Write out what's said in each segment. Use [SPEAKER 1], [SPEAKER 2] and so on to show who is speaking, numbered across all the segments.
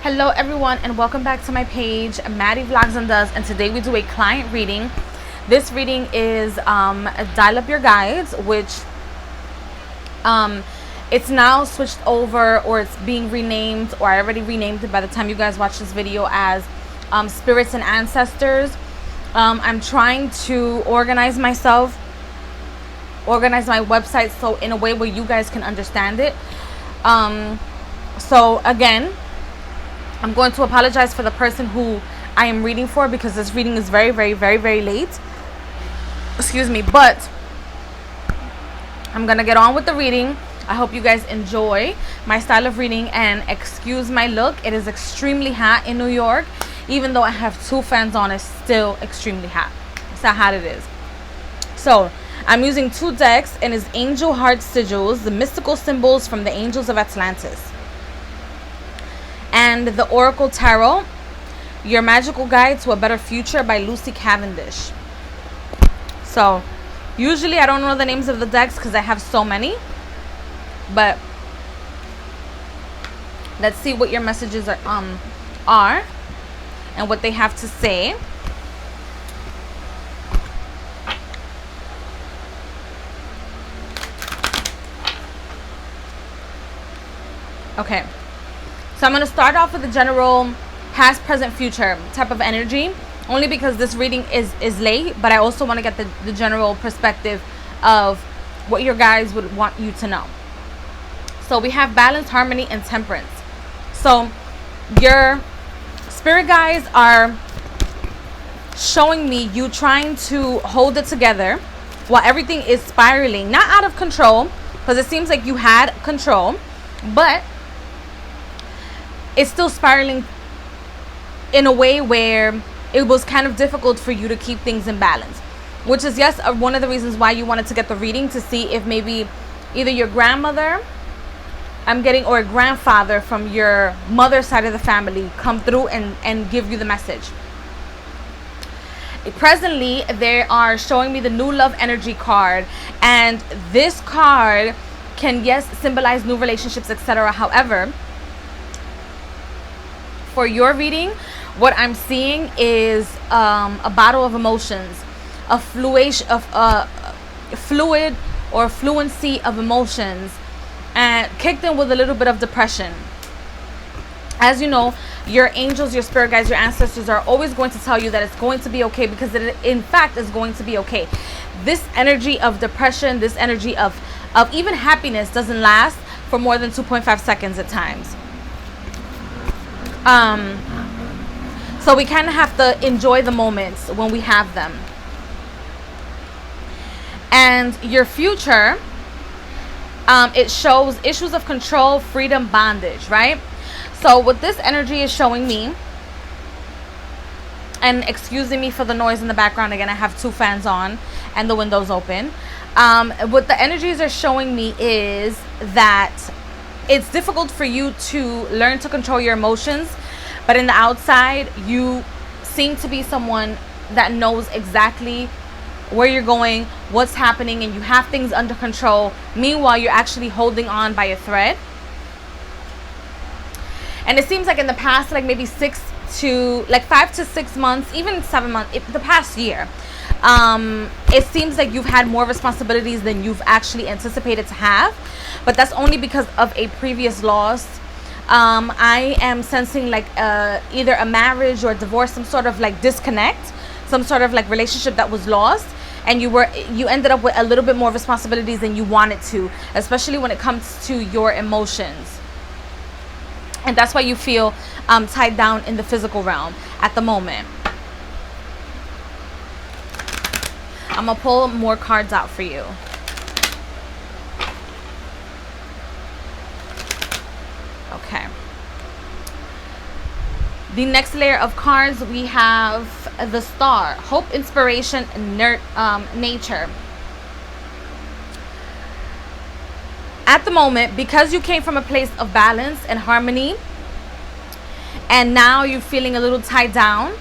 [SPEAKER 1] Hello everyone and welcome back to my page, Maddie Vlogs and Does, and today we do a client reading. This reading is Dial Up Your Guides, which it's now switched over, or it's being renamed, or I already renamed it by the time you guys watch this video, as Spirits and Ancestors. I'm trying to organize myself, organize my website so in a way where you guys can understand it. So again, I'm going to apologize for the person who I am reading for, because this reading is very late. Excuse me, but I'm going to get on with the reading. I hope you guys enjoy my style of reading, and excuse my look. It is extremely hot in New York. Even though I have 2 fans on, it's still extremely hot. That's how hot it is. So I'm using 2 decks, and it's Angel Heart Sigils, the mystical symbols from the Angels of Atlantis, and the Oracle Tarot, Your Magical Guide to a Better Future by Lucy Cavendish. So usually I don't know the names of the decks because I have so many, but let's see what your messages are and what they have to say. Okay. So I'm going to start off with the general past, present, future type of energy, only because this reading is late, but I also want to get the general perspective of what your guides would want you to know. So we have balance, harmony, and temperance. So your spirit guides are showing me you trying to hold it together while everything is spiraling, not out of control, because it seems like you had control, but it's still spiraling in a way where it was kind of difficult for you to keep things in balance, which is, yes, one of the reasons why you wanted to get the reading, to see if maybe either your grandmother, or a grandfather from your mother's side of the family come through and give you the message. Presently, they are showing me the New Love Energy card, and this card can, yes, symbolize new relationships, etc. However, for your reading, what I'm seeing is a bottle of emotions, a fluid or fluency of emotions, and kicked in with a little bit of depression. As you know, your angels, your spirit guides, your ancestors are always going to tell you that it's going to be okay, because it in fact is going to be okay. This energy of depression, this energy of even happiness doesn't last for more than 2.5 seconds at times. So we kind of have to enjoy the moments when we have them. And your future, it shows issues of control, freedom, bondage, right? So what this energy is showing me, and excusing me for the noise in the background, again, I have 2 fans on and the windows open. What the energies are showing me is that it's difficult for you to learn to control your emotions, but in the outside, you seem to be someone that knows exactly where you're going, what's happening, and you have things under control. Meanwhile, you're actually holding on by a thread. And it seems like in the past, like maybe 5 to 6 months, even 7 months, the past year, it seems like you've had more responsibilities than you've actually anticipated to have. But that's only because of a previous loss. I am sensing like either a marriage or a divorce, some sort of like disconnect, some sort of like relationship that was lost, and you ended up with a little bit more responsibilities than you wanted to, especially when it comes to your emotions. And that's why you feel tied down in the physical realm at the moment. I'm gonna pull more cards out for you. Okay. The next layer of cards, we have the Star, hope, inspiration, nature. At the moment, because you came from a place of balance and harmony, and now you're feeling a little tied down,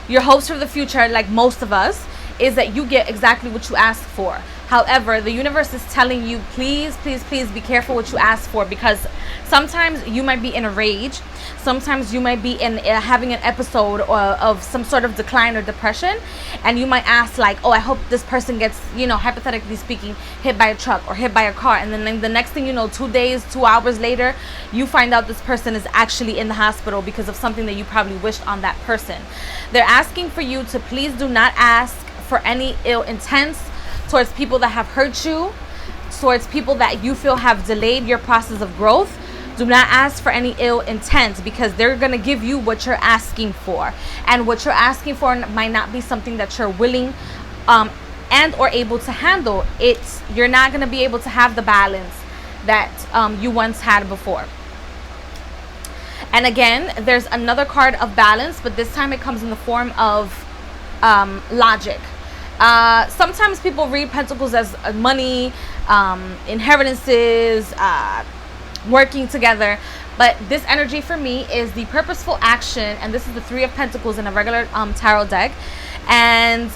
[SPEAKER 1] your hopes for the future, like most of us, is that you get exactly what you ask for. However, the universe is telling you, please, please, please be careful what you ask for, because sometimes you might be in a rage. Sometimes you might be in having an episode of some sort of decline or depression, and you might ask like, oh, I hope this person gets, hypothetically speaking, hit by a truck or hit by a car, and then the next thing you know, 2 days, 2 hours later, you find out this person is actually in the hospital because of something that you probably wished on that person. They're asking for you to please do not ask for any ill intents towards people that have hurt you, towards people that you feel have delayed your process of growth. Do not ask for any ill intent, because they're going to give you what you're asking for. And what you're asking for might not be something that you're willing and or able to handle. You're not going to be able to have the balance that you once had before. And again, there's another card of balance, but this time it comes in the form of logic. Sometimes people read pentacles as money, inheritances, working together, but this energy for me is the purposeful action, and this is the 3 of Pentacles in a regular tarot deck. And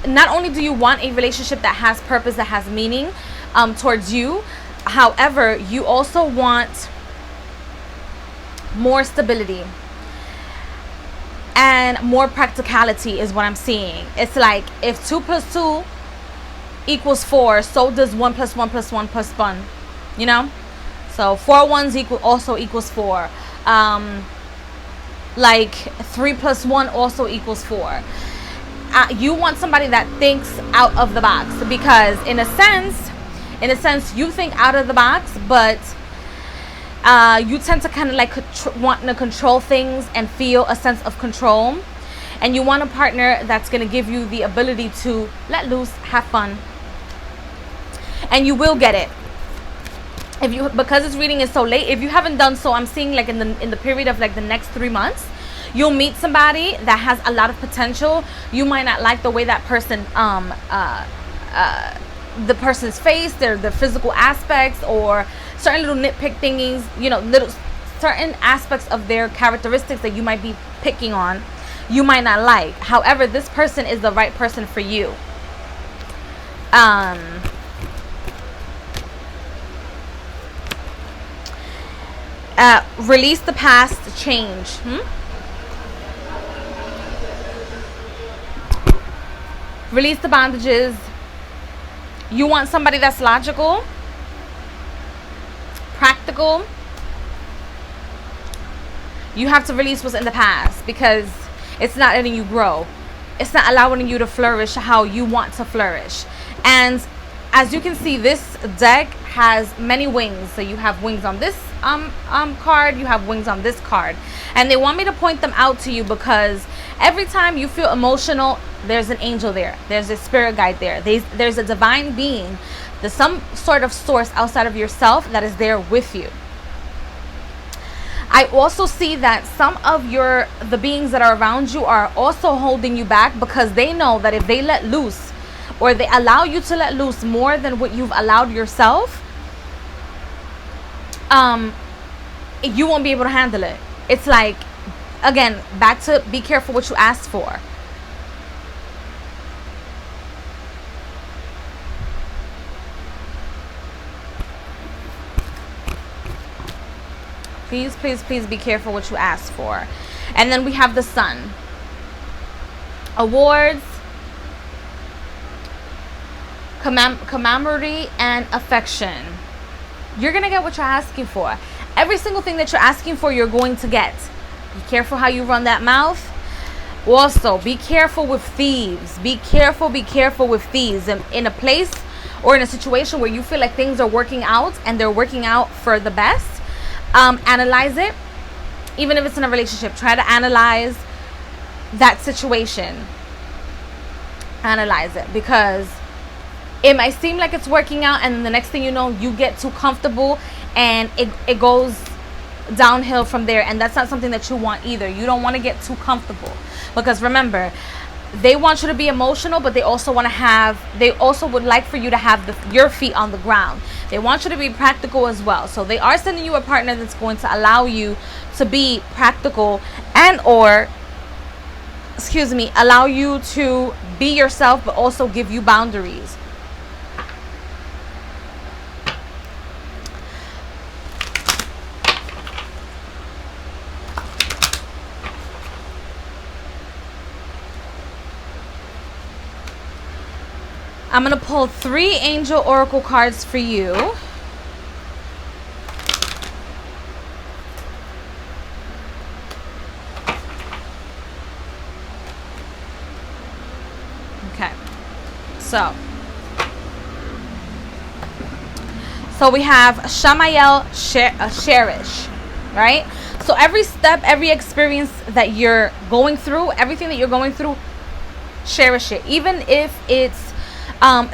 [SPEAKER 1] not only do you want a relationship that has purpose, that has meaning towards you, however, you also want more stability and more practicality is what I'm seeing. It's like if 2 + 2 = 4, so does 1 + 1 + 1 + 1, So 4 ones also equals 4. Like 3 + 1 also equals 4. You want somebody that thinks out of the box, because in a sense, you think out of the box, but you tend to kind of like want to control things and feel a sense of control. And you want a partner that's going to give you the ability to let loose, have fun, and you will get it. Because this reading is so late, if you haven't done so, I'm seeing like in the period of like the next 3 months, you'll meet somebody that has a lot of potential. You might not like the way that person, the person's face, the physical aspects, or certain little nitpick thingies, little certain aspects of their characteristics that you might be picking on, you might not like. However, this person is the right person for you. Release the past, change. Release the bondages. You want somebody that's logical, practical. You have to release what's in the past, because it's not letting you grow. It's not allowing you to flourish how you want to flourish. And as you can see, this deck has many wings. So you have wings on this card, you have wings on this card, and they want me to point them out to you, because every time you feel emotional, there's an angel there, there's a spirit guide there, there's a divine being, there's some sort of source outside of yourself that is there with you. I also see that some of the beings that are around you are also holding you back, because they know that if they let loose, or they allow you to let loose more than what you've allowed yourself, you won't be able to handle it. It's like, again, back to be careful what you ask for. Please, please, please be careful what you ask for. And then we have the Sun. Awards, camaraderie, and affection. You're going to get what you're asking for. Every single thing that you're asking for, you're going to get. Be careful how you run that mouth. Also, be careful with thieves. Be careful with thieves. In a place or in a situation where you feel like things are working out and they're working out for the best, analyze it. Even if it's in a relationship, try to analyze that situation. Analyze it, because it might seem like it's working out, and then the next thing you know, you get too comfortable and it goes downhill from there, and that's not something that you want either. You don't want to get too comfortable, because remember, they want you to be emotional, but they also would like for you to have your feet on the ground. They want you to be practical as well. So they are sending you a partner that's going to allow you to be practical, and or allow you to be yourself, but also give you boundaries. I'm going to pull 3 angel oracle cards for you. Okay. So we have Shamael Cherish, right? So every step, every experience that you're going through, everything that you're going through, cherish it. Even if it's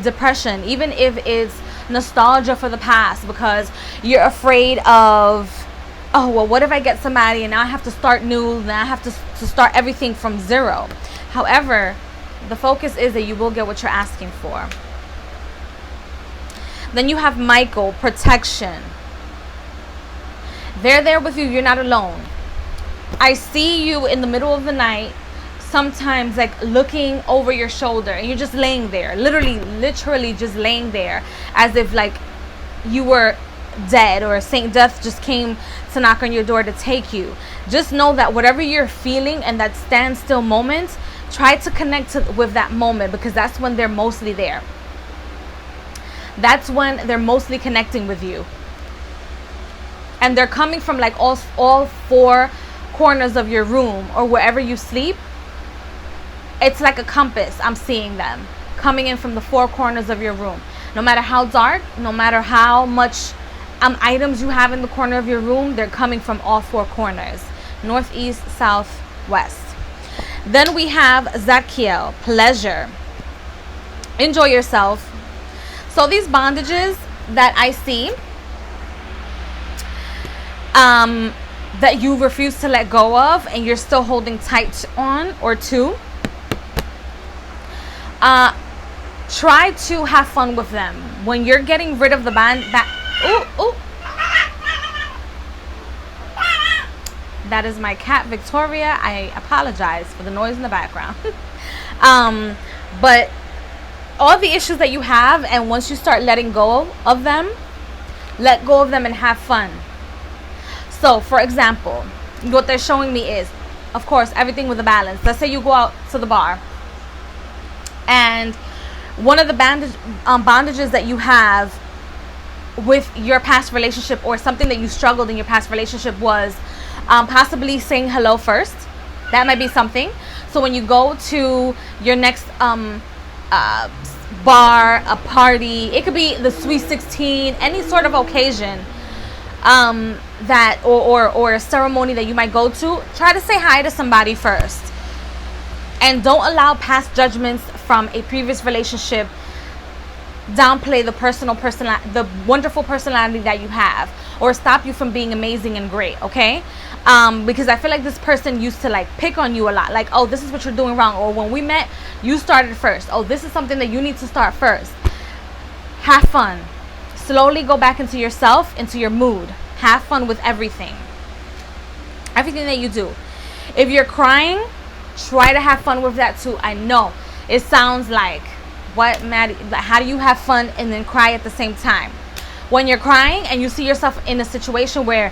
[SPEAKER 1] depression, even if it's nostalgia for the past, because you're afraid of, oh, well, what if I get somebody and now I have to start new, now I have to start everything from zero. However, the focus is that you will get what you're asking for. Then you have Michael, protection. They're there with you. You're not alone. I see you in the middle of the night, sometimes like looking over your shoulder, and you're just laying there, literally just laying there, as if like you were dead, or Saint Death just came to knock on your door to take you. Just know that whatever you're feeling and that standstill moment, try to connect with that moment, because that's when they're mostly there. That's when they're mostly connecting with you. And they're coming from like all 4 corners of your room, or wherever you sleep. It's like a compass. I'm seeing them coming in from the 4 corners of your room. No matter how dark, no matter how much items you have in the corner of your room, they're coming from all 4 corners. North, east, south, west. Then we have Zakiel, pleasure. Enjoy yourself. So these bondages that I see, that you refuse to let go of and you're still holding tight on or to, try to have fun with them. When you're getting rid of the that is my cat Victoria. I apologize for the noise in the background. But all the issues that you have, and once you start letting go of them, let go of them and have fun. So for example, what they're showing me is, of course, everything with a balance. Let's say you go out to the bar, and one of the bondages that you have with your past relationship, or something that you struggled in your past relationship, was possibly saying hello first. That might be something. So when you go to your next bar, a party, it could be the Sweet 16, any sort of occasion, that or a ceremony that you might go to, try to say hi to somebody first. And don't allow past judgments from a previous relationship downplay the wonderful personality that you have, or stop you from being amazing and great, okay? Because I feel like this person used to like pick on you a lot, like, oh, this is what you're doing wrong, or when we met you started first, oh, this is something that you need to start first. Have fun. Slowly go back into yourself, into your mood. Have fun with everything that you do. If you're crying, try to have fun with that too. I know it sounds like, what, Maddie, how do you have fun and then cry at the same time? When you're crying and you see yourself in a situation where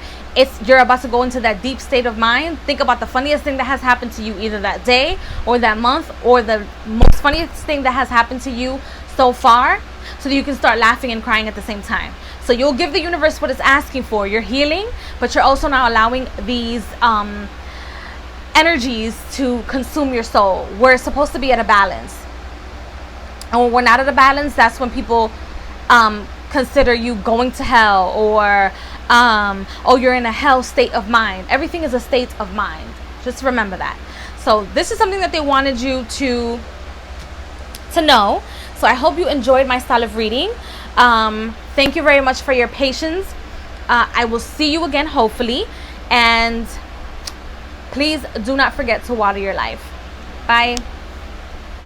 [SPEAKER 1] you're about to go into that deep state of mind, think about the funniest thing that has happened to you either that day or that month, or the most funniest thing that has happened to you so far, so that you can start laughing and crying at the same time. So you'll give the universe what it's asking for. You're healing, but you're also not allowing these energies to consume your soul. We're supposed to be at a balance. And when we're not at a balance, that's when people consider you going to hell, or oh, you're in a hell state of mind. Everything is a state of mind. Just remember that. So this is something that they wanted you to know. So I hope you enjoyed my style of reading. Thank you very much for your patience. I will see you again, hopefully. And please do not forget to water your life. Bye.